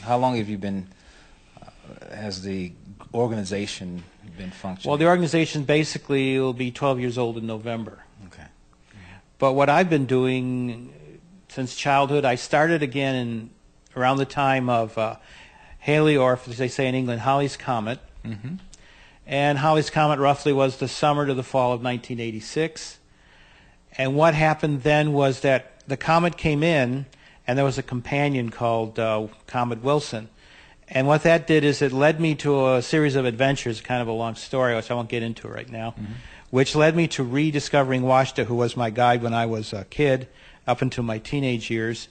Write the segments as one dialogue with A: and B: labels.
A: How long have you been, has the organization been functioning?
B: Well, the organization basically will be 12 years old in November.
A: Okay.
B: But what I've been doing since childhood, I started again around the time of Halley, or as they say in England, Halley's Comet.
A: Mm-hmm.
B: And Halley's Comet roughly was the summer to the fall of 1986. And what happened then was that the comet came in, and there was a companion called Comet Wilson. And what that did is it led me to a series of adventures, kind of a long story, which I won't get into right now, which led me to rediscovering Washta, who was my guide when I was a kid, up until my teenage years.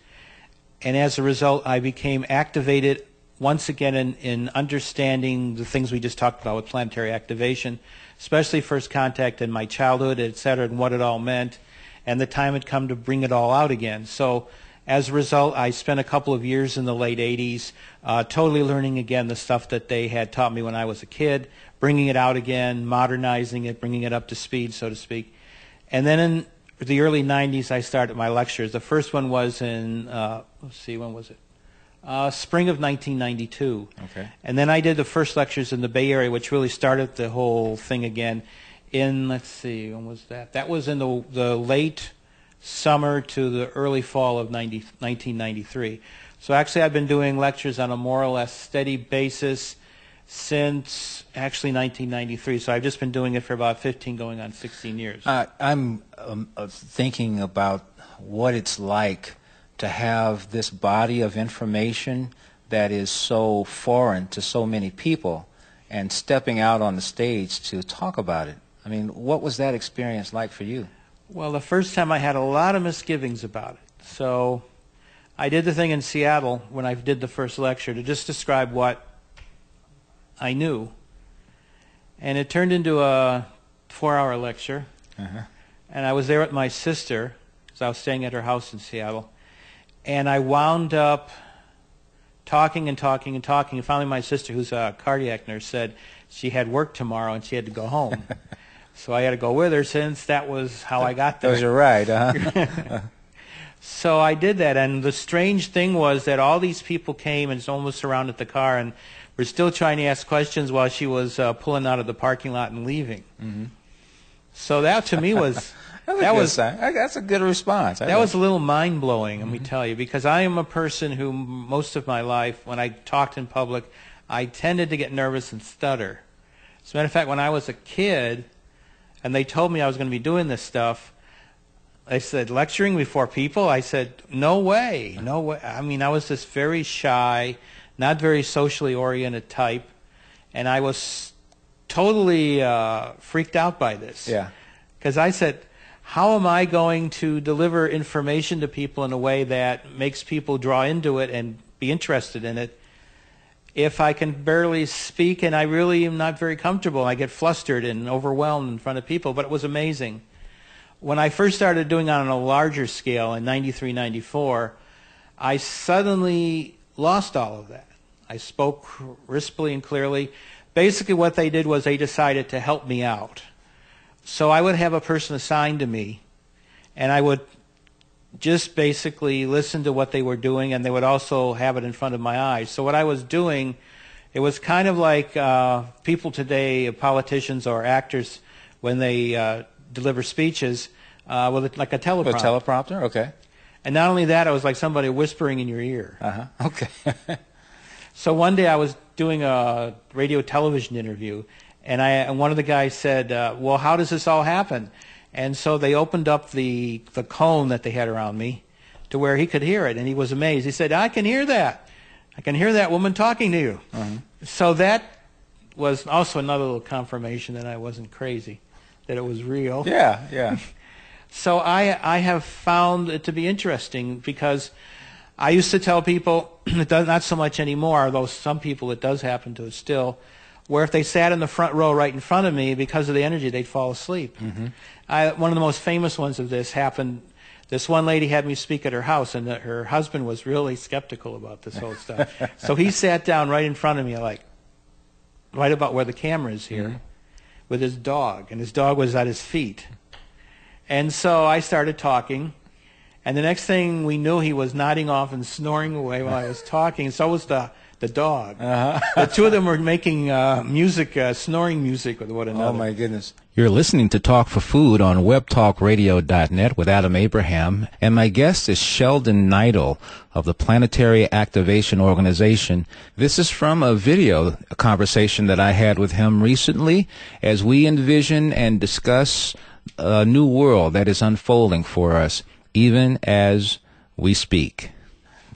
B: And as a result, I became activated once again in understanding the things we just talked about with planetary activation, especially first contact in my childhood, et cetera, and what it all meant. And the time had come to bring it all out again. So as a result, I spent a couple of years in the late 80s totally learning again the stuff that they had taught me when I was a kid, bringing it out again, modernizing it, bringing it up to speed, so to speak. And then in the early 90s, I started my lectures. The first one was in, let's see, when was it? Spring of 1992.
A: Okay.
B: And then I did the first lectures in the Bay Area, which really started the whole thing again in, let's see, when was that? That was in the late summer to the early fall of 1993. So actually I've been doing lectures on a more or less steady basis since actually 1993. So I've just been doing it for about 15 going on 16 years.
A: I'm thinking about what it's like to have this body of information that is so foreign to so many people and stepping out on the stage to talk about it. I mean, what was that experience like for you?
B: Well, the first time I had a lot of misgivings about it. So I did the thing in Seattle when I did the first lecture to just describe what I knew. And it turned into a 4-hour lecture.
A: Uh-huh.
B: And I was there with my sister, because I was staying at her house in Seattle. And I wound up talking and talking and talking. And finally my sister, who's a cardiac nurse, said she had work tomorrow and she had to go home. So I had to go with her since that was how I got there.
A: That was your ride, huh?
B: So I did that, and the strange thing was that all these people came and almost surrounded the car and were still trying to ask questions while she was pulling out of the parking lot and leaving.
A: Mm-hmm.
B: So that to me was
A: that's a good response.
B: That was a little mind-blowing, let me tell you, because I am a person who most of my life, when I talked in public, I tended to get nervous and stutter. As a matter of fact, when I was a kid, and they told me I was going to be doing this stuff, they said, lecturing before people? I said, no way, no way. I mean, I was this very shy, not very socially oriented type, and I was totally freaked out by this.
A: Yeah.
B: Because I said, how am I going to deliver information to people in a way that makes people draw into it and be interested in it if I can barely speak and I really am not very comfortable? I get flustered and overwhelmed in front of people, but it was amazing. When I first started doing it on a larger scale in 93, 94, I suddenly lost all of that. I spoke crisply and clearly. Basically what they did was they decided to help me out. So I would have a person assigned to me, and I would just basically listen to what they were doing, and they would also have it in front of my eyes. So what I was doing, it was kind of like people today, politicians or actors, when they deliver speeches, with like a teleprompter.
A: A teleprompter, okay.
B: And not only that, it was like somebody whispering in your ear.
A: Uh-huh, okay.
B: So one day I was doing a radio television interview, and one of the guys said, well, how does this all happen? And so they opened up the cone that they had around me to where he could hear it, and he was amazed. He said, I can hear that. I can hear that woman talking to you. Uh-huh. So that was also another little confirmation that I wasn't crazy, that it was real.
A: Yeah, yeah.
B: So I have found it to be interesting because I used to tell people, not so much anymore, although some people it does happen to still, where if they sat in the front row right in front of me, because of the energy, they'd fall asleep. Mm-hmm. One of the most famous ones of this happened, this one lady had me speak at her house, and her husband was really skeptical about this whole stuff. So he sat down right in front of me, like, right about where the camera is here, with his dog, and his dog was at his feet. And so I started talking, And the next thing we knew, he was nodding off and snoring away while I was talking, and so was the dog. The two of them were making music, snoring music with one another.
A: Oh, my goodness. You're listening to Talk for Food on WebTalkRadio.net with Adam Abraham, and my guest is Sheldan Nidle of the Planetary Activation Organization. This is from a conversation that I had with him recently as we envision and discuss a new world that is unfolding for us, even as we speak.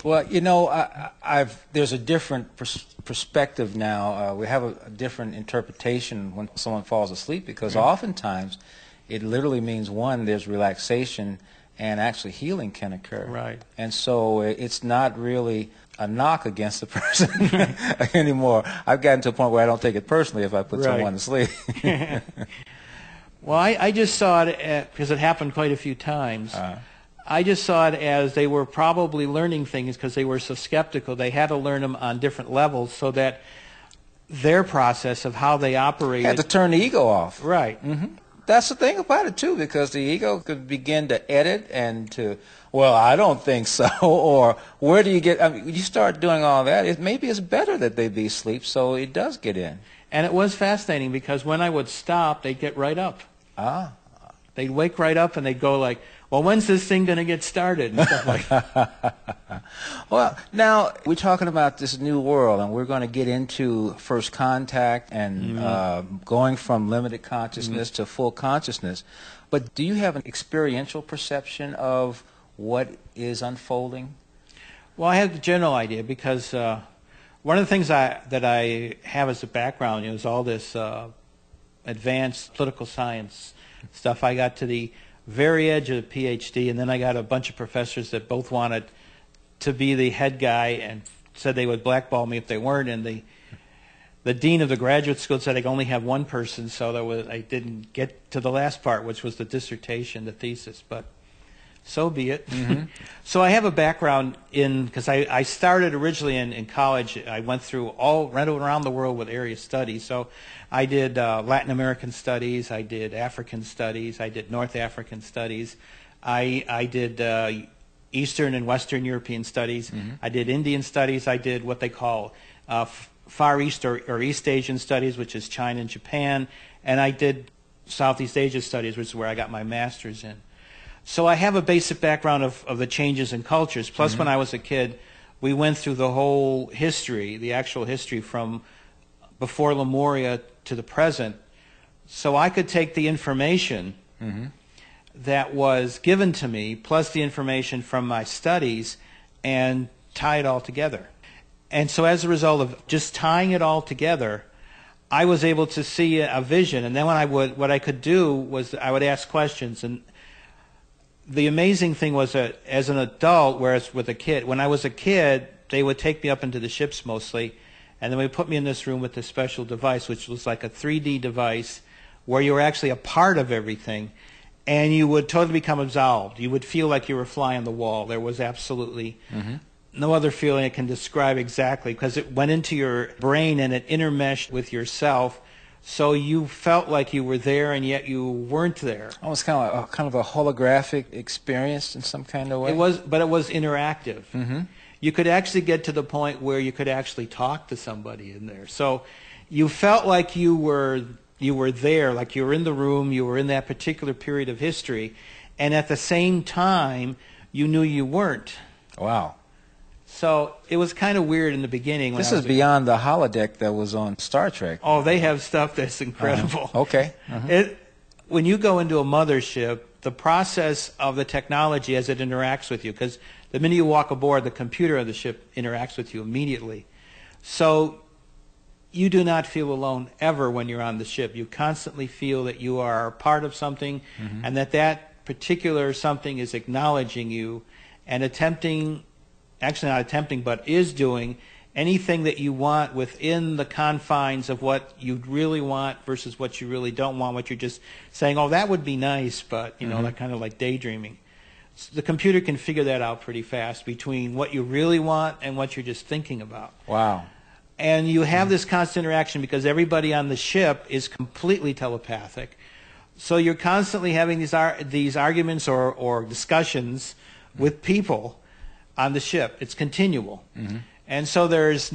A: Well, you know, there's a different perspective now. We have a different interpretation when someone falls asleep, because oftentimes it literally means, one, there's relaxation, and actually healing can occur.
B: Right.
A: And so it's not really a knock against the person anymore. I've gotten to a point where I don't take it personally if I put someone to sleep.
B: Well, I just saw it, because it happened quite a few times. I just saw it as they were probably learning things because they were so skeptical. They had to learn them on different levels so that their process of how they operated...
A: Had to turn the ego off.
B: Right.
A: Mm-hmm. That's the thing about it, too, because the ego could begin to edit and to, well, I don't think so, or where do you get... I mean, you start doing all that, maybe it's better that they be asleep, so it does get in.
B: And it was fascinating because when I would stop, they'd get right up. They'd wake right up and they'd go like, well, when's this thing going to get started? And stuff like that.
A: Well, now we're talking about this new world, and we're going to get into first contact and going from limited consciousness to full consciousness. But do you have an experiential perception of what is unfolding?
B: Well, I have the general idea because one of the things that I have as a background is all this advanced political science stuff. I got to the very edge of the PhD, and then I got a bunch of professors that both wanted to be the head guy and said they would blackball me if they weren't, and the dean of the graduate school said I could only have one person, so I didn't get to the last part, which was the dissertation, the thesis, but so be it. Mm-hmm. So I have a background because I started originally in college. I went around the world with area studies. So I did Latin American studies, I did African studies, I did North African studies, I did Eastern and Western European studies, I did Indian studies, I did what they call Far East or East Asian studies, which is China and Japan, and I did Southeast Asia studies, which is where I got my master's in. So I have a basic background of the changes in cultures. Plus, when I was a kid, we went through the whole history, the actual history from before Lemuria to the present. So I could take the information that was given to me, plus the information from my studies, and tie it all together. And so as a result of just tying it all together, I was able to see a vision. And then what I could do was I would ask questions. And the amazing thing was that as an adult, whereas with a kid, when I was a kid, they would take me up into the ships mostly, and then they would put me in this room with this special device, which was like a 3D device where you were actually a part of everything, and you would totally become absolved. You would feel like you were a fly on the wall. There was absolutely no other feeling I can describe exactly, because it went into your brain and it intermeshed with yourself. So you felt like you were there, and yet you weren't there.
A: Almost kind of a holographic experience in some kind of way.
B: It was interactive. You could actually get to the point where you could actually talk to somebody in there. So you felt like you were there, like you were in the room, you were in that particular period of history, and at the same time, you knew you weren't.
A: Wow.
B: So it was kind of weird in the beginning.
A: This is beyond the holodeck that was on Star Trek.
B: Oh, they have stuff that's incredible.
A: Okay.
B: When you go into a mothership, the process of the technology as it interacts with you, because the minute you walk aboard, the computer of the ship interacts with you immediately. So you do not feel alone ever when you're on the ship. You constantly feel that you are part of something, and that particular something is acknowledging you and actually not attempting, but is doing anything that you want within the confines of what you really want versus what you really don't want, what you're just saying, oh, that would be nice, but, that kind of like daydreaming. So the computer can figure that out pretty fast between what you really want and what you're just thinking about.
A: Wow.
B: And you have this constant interaction because everybody on the ship is completely telepathic. So you're constantly having these arguments or discussions with people on the ship. It's continual. And so there's